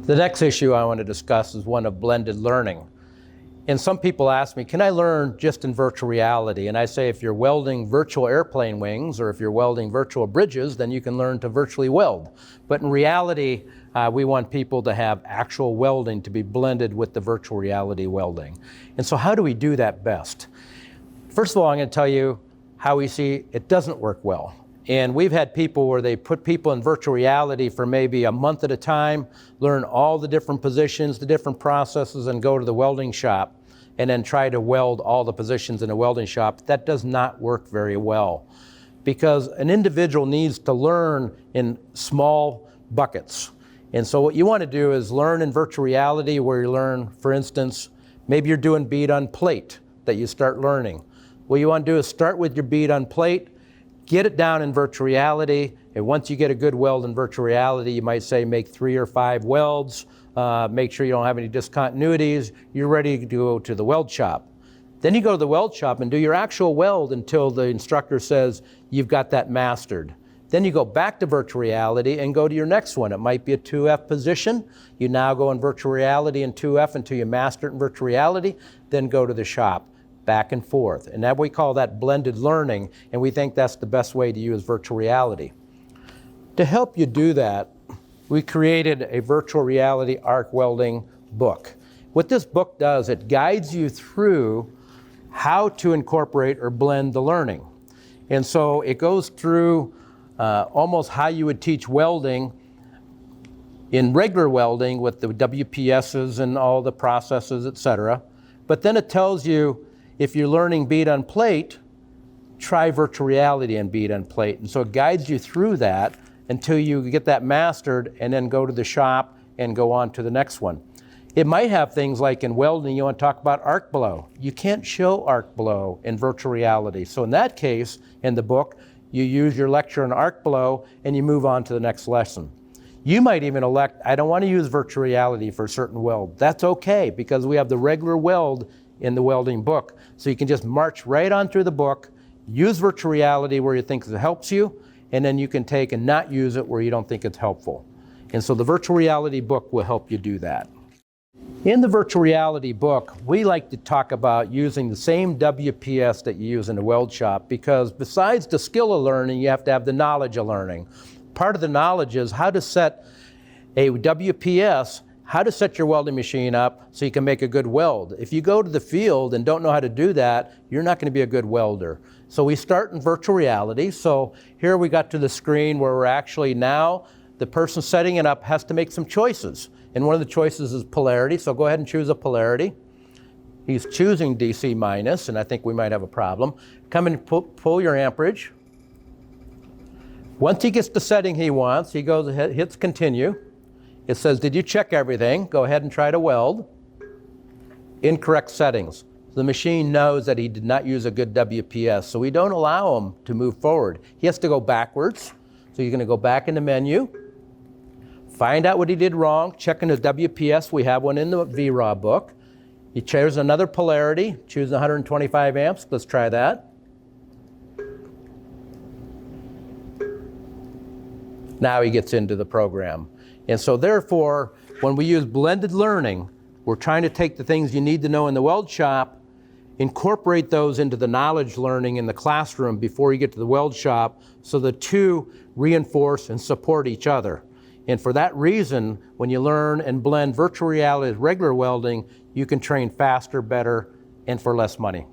The next issue I want to discuss is one of blended learning. And some people ask me, can I learn just in virtual reality? And I say, if you're welding virtual airplane wings or if you're welding virtual bridges, then you can learn to virtually weld. But in reality, we want people to have actual welding to be blended with the virtual reality welding. And so how do we do that best? First of all, I'm going to tell you how we see it doesn't work well. And we've had people where they put people in virtual reality for maybe a month at a time, learn all the different positions, the different processes, and go to the welding shop and then try to weld all the positions in a welding shop. That does not work very well because an individual needs to learn in small buckets. And so what you want to do is learn in virtual reality where you learn, for instance, maybe you're doing bead on plate that you start learning. What you want to do is start with your bead on plate, get it down in virtual reality, and once you get a good weld in virtual reality, you might say make 3 or 5 welds, make sure you don't have any discontinuities, you're ready to go to the weld shop. Then you go to the weld shop and do your actual weld until the instructor says you've got that mastered. Then you go back to virtual reality and go to your next one. It might be a 2F position. You now go in virtual reality in 2F until you master it in virtual reality, then go to the shop. Back and forth. And that we call that blended learning, and we think that's the best way to use virtual reality. To help you do that, we created a virtual reality arc welding book. What this book does, it guides you through how to incorporate or blend the learning. And so it goes through almost how you would teach welding in regular welding with the WPSs and all the processes, etc. But then it tells you, if you're learning bead on plate, try virtual reality and bead on plate. And so it guides you through that until you get that mastered and then go to the shop and go on to the next one. It might have things like in welding, you want to talk about arc blow. You can't show arc blow in virtual reality. So in that case, in the book, you use your lecture on arc blow and you move on to the next lesson. You might even elect, I don't want to use virtual reality for a certain weld. That's okay, because we have the regular weld in the welding book. So you can just march right on through the book, use virtual reality where you think it helps you, and then you can take and not use it where you don't think it's helpful. And so the virtual reality book will help you do that. In the virtual reality book, we like to talk about using the same WPS that you use in the weld shop, because besides the skill of learning, you have to have the knowledge of learning. Part of the knowledge is how to set a WPS, how to set your welding machine up so you can make a good weld. If you go to the field and don't know how to do that, you're not going to be a good welder. So we start in virtual reality. So here we got to the screen where we're actually now, the person setting it up has to make some choices. And one of the choices is polarity, so go ahead and choose a polarity. He's choosing DC minus, and I think we might have a problem. Come and pull your amperage. Once he gets the setting he wants, he goes ahead, hits continue. It says, did you check everything? Go ahead and try to weld. Incorrect settings. The machine knows that he did not use a good WPS, so we don't allow him to move forward. He has to go backwards. So you're going to go back in the menu, find out what he did wrong, check in his WPS. We have one in the VRAW book. He chooses another polarity, choose 125 amps. Let's try that. Now he gets into the program. And so therefore, when we use blended learning, we're trying to take the things you need to know in the weld shop, incorporate those into the knowledge learning in the classroom before you get to the weld shop, so the two reinforce and support each other. And for that reason, when you learn and blend virtual reality with regular welding, you can train faster, better, and for less money.